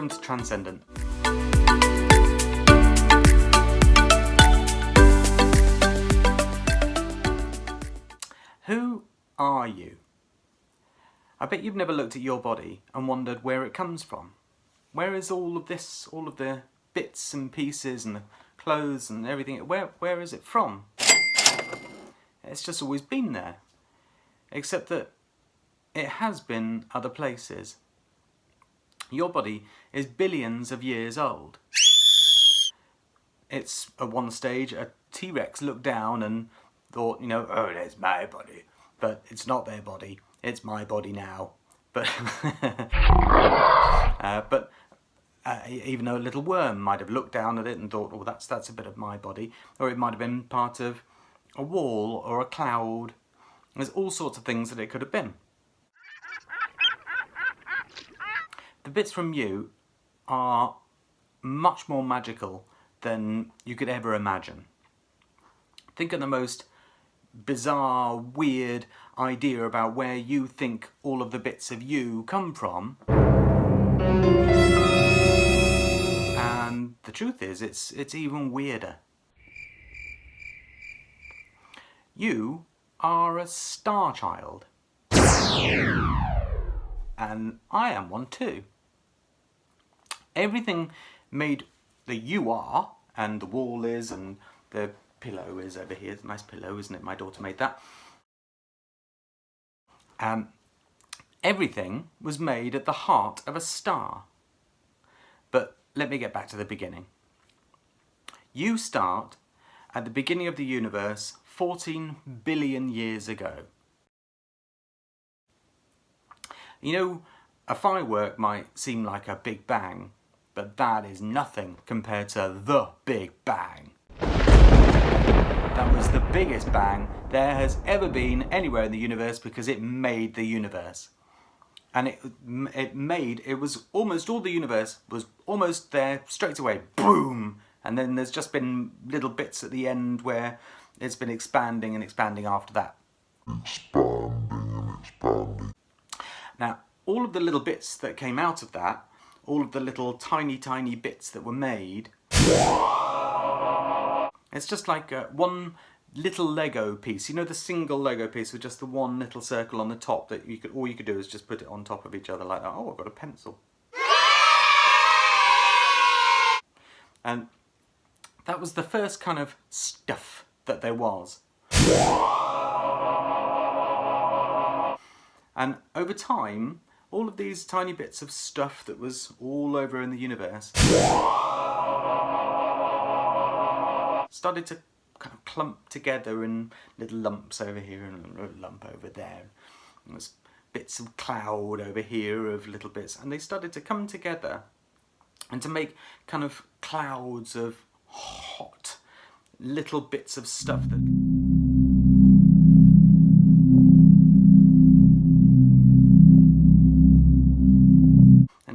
welcome to Transcendent. Who are you? I bet you've never looked at your body and wondered where it comes from. Where is all of this, all of the bits and pieces and the clothes and everything, where is it from? It's just always been there. Except that it has been other places. Your body is billions of years old. It's at one stage a T-Rex looked down and thought, oh, there's my body. But it's not their body, it's my body now. But, even though a little worm might have looked down at it and thought, oh, that's a bit of my body. Or it might have been part of a wall or a cloud. There's all sorts of things that it could have been. The bits from you are much more magical than you could ever imagine. Think of the most bizarre, weird idea about where you think all of the bits of you come from. And the truth is, it's even weirder. You are a star child. And I am one too. Everything made that you are, and the wall is, and the pillow is over here. It's a nice pillow, isn't it? My daughter made that. Everything was made at the heart of a star. But let me get back to the beginning. You start at the beginning of the universe 14 billion years ago. A firework might seem like a big bang, but that is nothing compared to the Big Bang. That was the biggest bang there has ever been anywhere in the universe because it made the universe. And it was almost all the universe was almost there straight away, boom! And then there's just been little bits at the end where it's been expanding and expanding after that. Expanding and expanding. Now, all of the little bits that came out of that, all of the little tiny bits that were made, it's just like one little Lego piece. The single Lego piece with just the one little circle on the top that all you could do is just put it on top of each other like that. Oh, I've got a pencil. And that was the first kind of stuff that there was. And over time, all of these tiny bits of stuff that was all over in the universe started to kind of clump together in little lumps over here and a lump over there. And there's bits of cloud over here of little bits, and they started to come together and to make kind of clouds of hot little bits of stuff that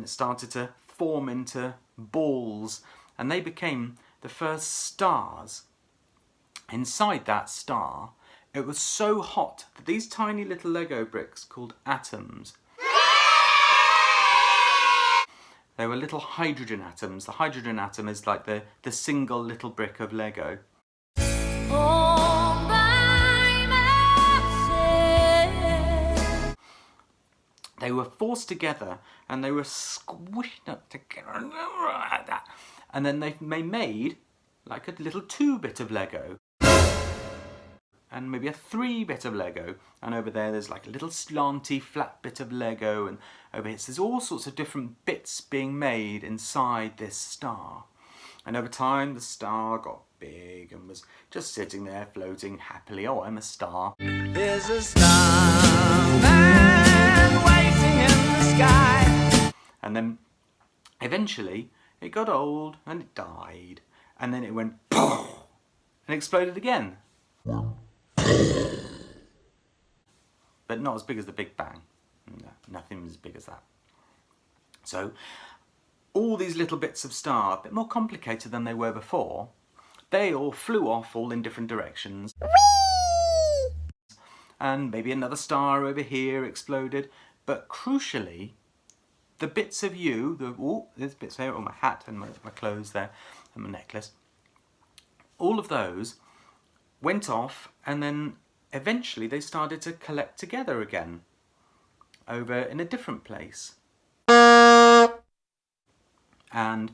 started to form into balls, and they became the first stars. Inside that star, it was so hot that these tiny little Lego bricks called atoms, they were little hydrogen atoms. The hydrogen atom is like the single little brick of Lego. They were forced together and they were squished up together like that. And then they made like a little 2-bit of Lego. And maybe a 3-bit of Lego. And over there's like a little slanty flat bit of Lego. And over here, so there's all sorts of different bits being made inside this star. And over time, the star got big and was just sitting there floating happily. Oh, I'm a star. There's a star man waiting in the sky. And then eventually it got old and it died. And then it went poof and exploded again. But not as big as the Big Bang. No, nothing as big as that. So all these little bits of star, a bit more complicated than they were before, they all flew off all in different directions. Whee! And maybe another star over here exploded. But crucially, the bits of you, there's bits there on my hat and my clothes there and my necklace, all of those went off, and then eventually they started to collect together again over in a different place. And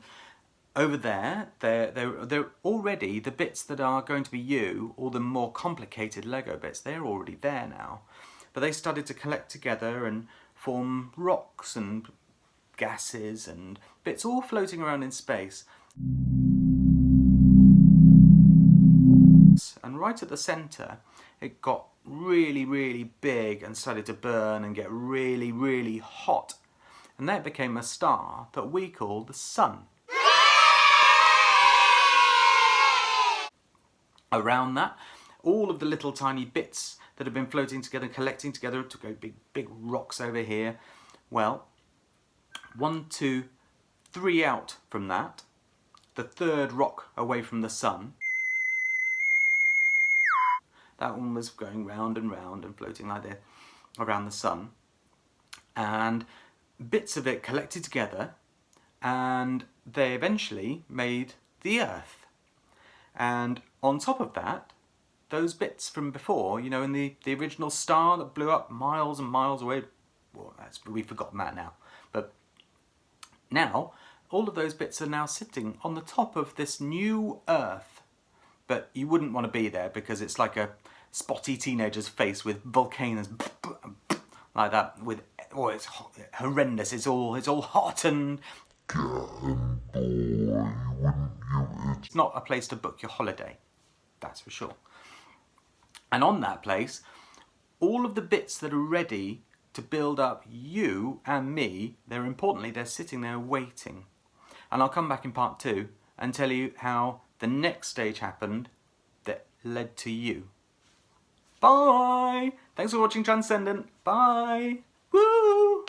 over there, they're already, the bits that are going to be you, all the more complicated Lego bits, they're already there now. But they started to collect together and form rocks and gases and bits all floating around in space. And right at the centre, it got really, really big and started to burn and get really, really hot. And that became a star that we call the Sun. Around that, all of the little tiny bits that have been floating together and collecting together to go big rocks over here. Well, 1, 2, 3 out from that, the third rock away from the Sun, that one was going round and round and floating like this around the Sun, and bits of it collected together, and they eventually made the Earth. And on top of that, those bits from before, you know, in the original star that blew up miles and miles away, well, we've forgotten that now, but now all of those bits are now sitting on the top of this new Earth. But you wouldn't want to be there because it's like a spotty teenager's face with volcanoes like that. With it's horrendous. It's all hot and it's not a place to book your holiday. That's for sure. And on that place, all of the bits that are ready to build up you and me, they're sitting there waiting. And I'll come back in part 2 and tell you how the next stage happened that led to you. Bye! Thanks for watching Transcendent. Bye! Woo!